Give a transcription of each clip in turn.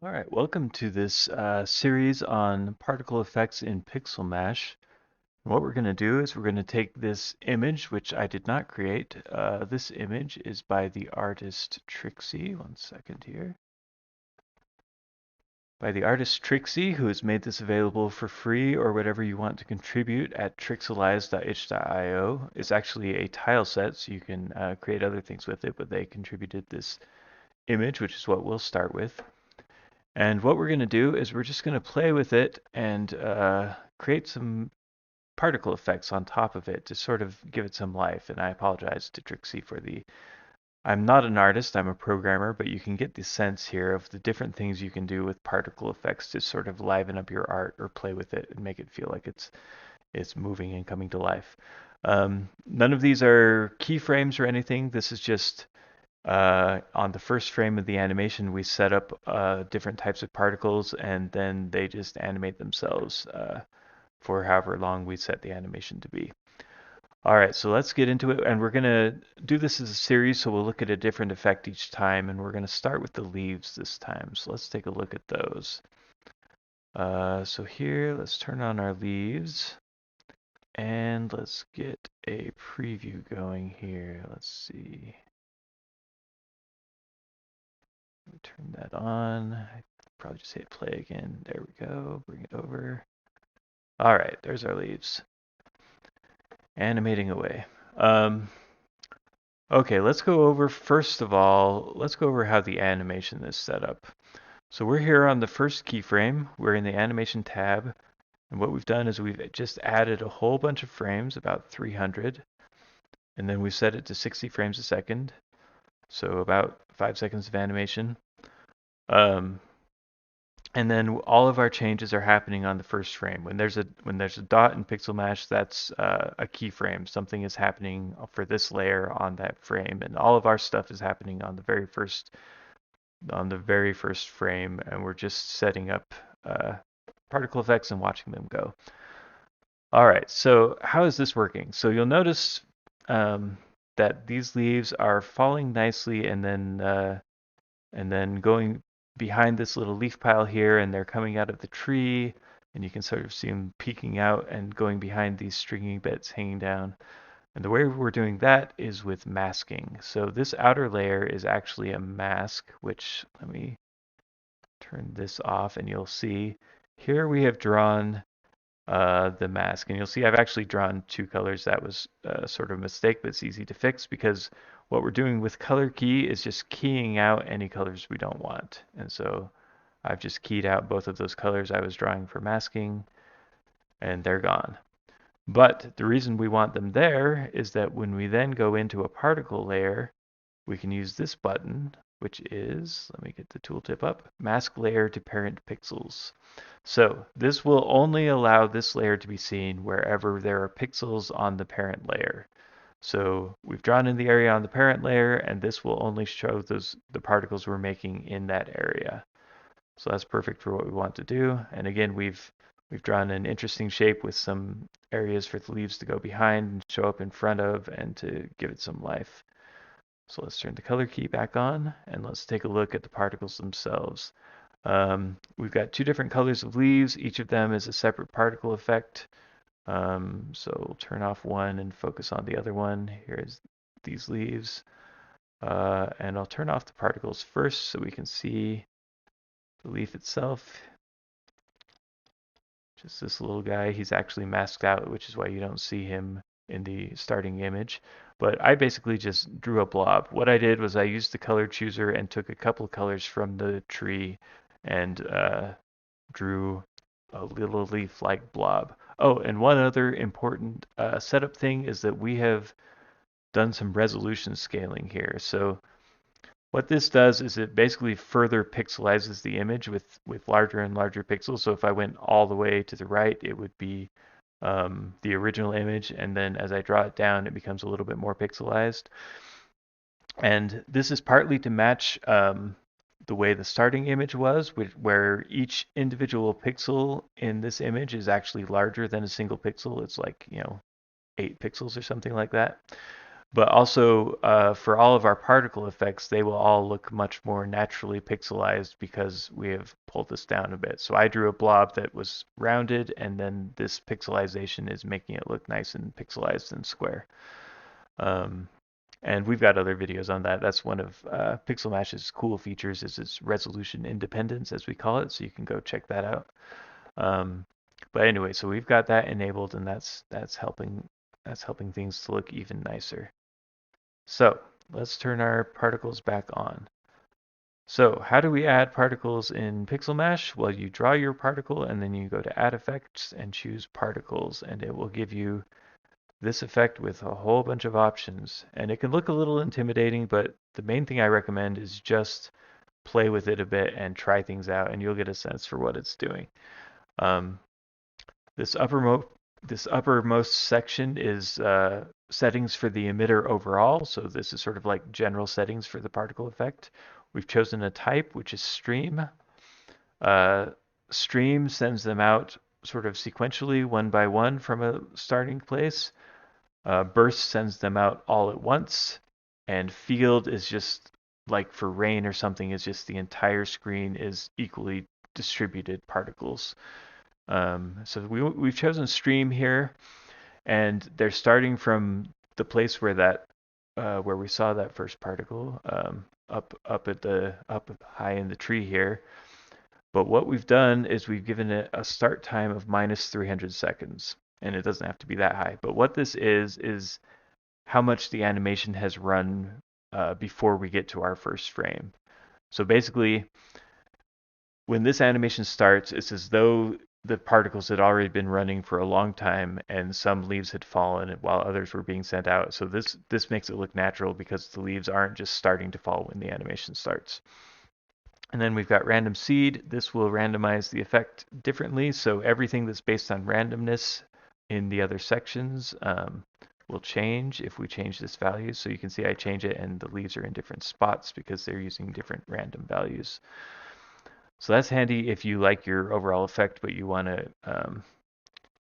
All right, welcome to this series on particle effects in Pixelmash. And what we're going to do is we're going to take this image, which I did not create. This image is by the artist Trixie. One second here. By the artist Trixie, who has made this available for free or whatever you want to contribute at pixelize.itch.io. It's actually a tile set, so you can create other things with it, but they contributed this image, which is what we'll start with. And what we're going to do is we're just going to play with it and create some particle effects on top of it to sort of give it some life. And I apologize to Trixie for the. I'm not an artist, I'm a programmer, but you can get the sense here of the different things you can do with particle effects to sort of liven up your art or play with it and make it feel like it's moving and coming to life. None of these are keyframes or anything. This is just on the first frame of the animation, we set up different types of particles, and then they just animate themselves for however long we set the animation to be. All right, so let's get into it, and we're going to do this as a series, so we'll look at a different effect each time, and we're going to start with the leaves this time. So let's take a look at those. So here, let's turn on our leaves, and let's get a preview going here. Let's see. Turn that on. I probably just hit play again. There we go. Bring it over. All right, there's our leaves. Animating away. Okay, let's go over, first of all, let's go over how the animation is set up. So we're here on the first keyframe. We're in the animation tab. And what we've done is we've just added a whole bunch of frames, about 300. And then we set it to 60 frames a second. So about 5 seconds of animation. Um, And then all of our changes are happening on the first frame. When there's a dot in Pixelmash, that's a keyframe. Something is happening for this layer on that frame, and all of our stuff is happening on the very first frame, and we're just setting up particle effects and watching them go. All right, so how is this working? So you'll notice that these leaves are falling nicely and then going behind this little leaf pile here, and they're coming out of the tree, and you can sort of see them peeking out and going behind these stringy bits hanging down. And the way we're doing that is with masking. So this outer layer is actually a mask, which let me turn this off and you'll see here we have drawn the mask. And you'll see I've actually drawn two colors. That was sort of a mistake, but it's easy to fix because what we're doing with color key is just keying out any colors we don't want. And so I've just keyed out both of those colors I was drawing for masking, and they're gone. But the reason we want them there is that when we then go into a particle layer, we can use this button, which is, let me get the tooltip up, mask layer to parent pixels. So this will only allow this layer to be seen wherever there are pixels on the parent layer. So we've drawn in the area on the parent layer, and this will only show the particles we're making in that area. So that's perfect for what we want to do. And again, we've drawn an interesting shape with some areas for the leaves to go behind and show up in front of and to give it some life. So let's turn the color key back on and let's take a look at the particles themselves. We've got two different colors of leaves. Each of them is a separate particle effect. So we'll turn off one and focus on the other one. Here's these leaves. And I'll turn off the particles first so we can see the leaf itself. Just this little guy. He's actually masked out, which is why you don't see him in the starting image. But I basically just drew a blob. What I did was I used the color chooser and took a couple colors from the tree and drew a little leaf-like blob. Oh, and one other important setup thing is that we have done some resolution scaling here. So what this does is it basically further pixelizes the image with larger and larger pixels. So if I went all the way to the right, it would be the original image, and then as I draw it down, it becomes a little bit more pixelized. And this is partly to match the way the starting image was, where each individual pixel in this image is actually larger than a single pixel. It's like, 8 pixels or something like that. But also for all of our particle effects, they will all look much more naturally pixelized because we have pulled this down a bit. So I drew a blob that was rounded, and then this pixelization is making it look nice and pixelized and square. Um, and we've got other videos on that. That's one of Pixelmash's cool features is its resolution independence, as we call it. So you can go check that out. Um, but anyway, so we've got that enabled, and that's helping things to look even nicer. So let's turn our particles back on. So how do we add particles in Pixelmash? Well, you draw your particle and then you go to Add Effects and choose Particles, and it will give you this effect with a whole bunch of options. And it can look a little intimidating, but the main thing I recommend is just play with it a bit and try things out, and you'll get a sense for what it's doing. Um, this uppermost section is settings for the emitter overall. So this is sort of like general settings for the particle effect. We've chosen a type, which is stream. Uh, Stream sends them out sort of sequentially, one by one from a starting place. Burst sends them out all at once. And field is just like for rain or something, is just the entire screen is equally distributed particles. So we've chosen stream here, and they're starting from the place where where we saw that first particle up high in the tree here. But what we've done is we've given it a start time of minus 300 seconds, and it doesn't have to be that high. But what this is how much the animation has run before we get to our first frame. So basically, when this animation starts, it's as though the particles had already been running for a long time and some leaves had fallen while others were being sent out. So this makes it look natural because the leaves aren't just starting to fall when the animation starts. And then we've got random seed. This will randomize the effect differently. So everything that's based on randomness in the other sections will change if we change this value. So you can see I change it and the leaves are in different spots because they're using different random values. So that's handy if you like your overall effect, but you want to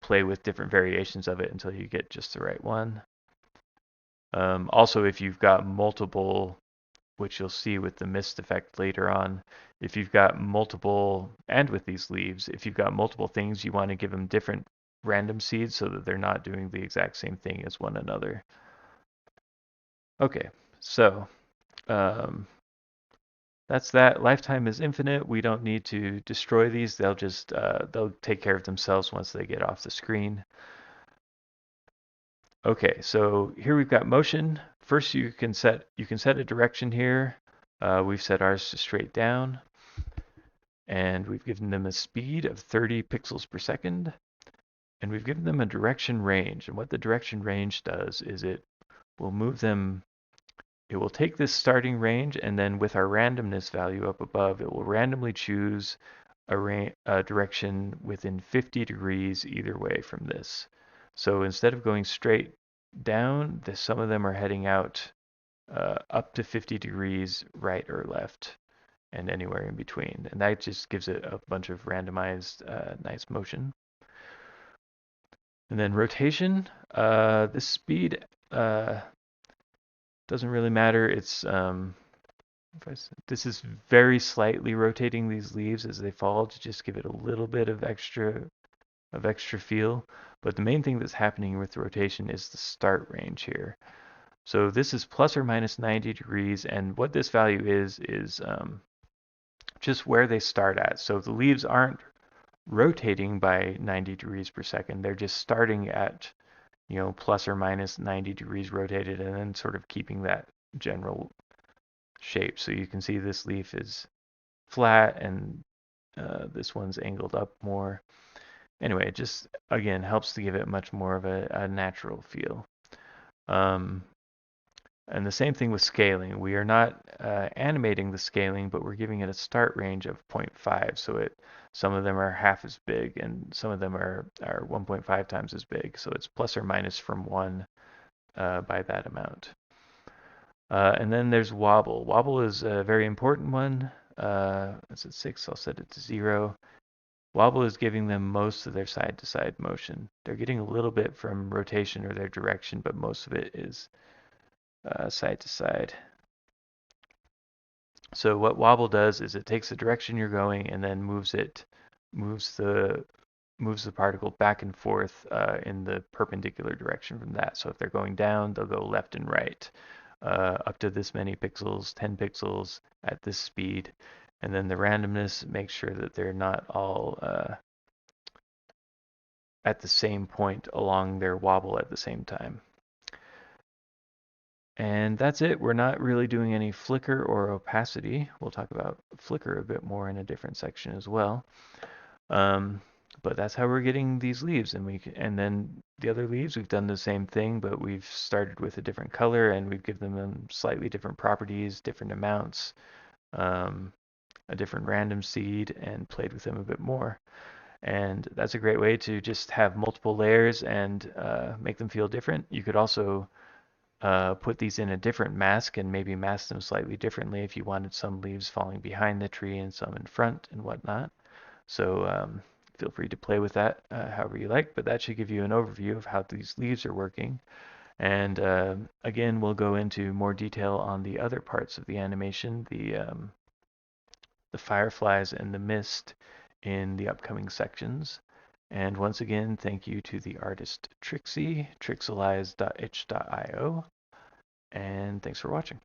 play with different variations of it until you get just the right one. Also, if you've got multiple, which you'll see with the mist effect later on, if you've got multiple, and with these leaves, if you've got multiple things, you want to give them different random seeds so that they're not doing the exact same thing as one another. Okay, so um, that's that. Lifetime is infinite. We don't need to destroy these. They'll take care of themselves once they get off the screen. Okay, so here we've got motion. First, you can set a direction here. We've set ours to straight down, and we've given them a speed of 30 pixels per second, and we've given them a direction range. And what the direction range does is it will move them. It will take this starting range, and then with our randomness value up above, it will randomly choose a direction within 50 degrees either way from this. So instead of going straight down, some of them are heading out up to 50 degrees right or left, and anywhere in between. And that just gives it a bunch of randomized nice motion. And then rotation, this speed doesn't really matter. This is very slightly rotating these leaves as they fall to just give it a little bit of extra feel. But the main thing that's happening with rotation is the start range here. So this is plus or minus 90 degrees, and what this value is just where they start at. So the leaves aren't rotating by 90 degrees per second. They're just starting at, plus or minus 90 degrees rotated and then sort of keeping that general shape. So you can see this leaf is flat and this one's angled up more. Anyway, it just, again, helps to give it much more of a natural feel. And the same thing with scaling. We are not animating the scaling, but we're giving it a start range of 0.5. So some of them are half as big, and some of them are 1.5 times as big. So it's plus or minus from 1 by that amount. And then there's wobble. Wobble is a very important one. It's at 6. I'll set it to 0. Wobble is giving them most of their side-to-side motion. They're getting a little bit from rotation or their direction, but most of it is side to side. So what wobble does is it takes the direction you're going and then moves the particle back and forth in the perpendicular direction from that. So if they're going down, they'll go left and right up to this many pixels, 10 pixels at this speed. And then the randomness makes sure that they're not all at the same point along their wobble at the same time. And that's it. We're not really doing any flicker or opacity. We'll talk about flicker a bit more in a different section as well. But that's how we're getting these leaves. And then the other leaves, we've done the same thing, but we've started with a different color and we've given them slightly different properties, different amounts, a different random seed, and played with them a bit more. And that's a great way to just have multiple layers and make them feel different. You could also put these in a different mask and maybe mask them slightly differently if you wanted some leaves falling behind the tree and some in front and whatnot. So feel free to play with that however you like, but that should give you an overview of how these leaves are working. And again, we'll go into more detail on the other parts of the animation, the fireflies and the mist in the upcoming sections. And once again, thank you to the artist Trixie, pixelize.itch.io, and thanks for watching.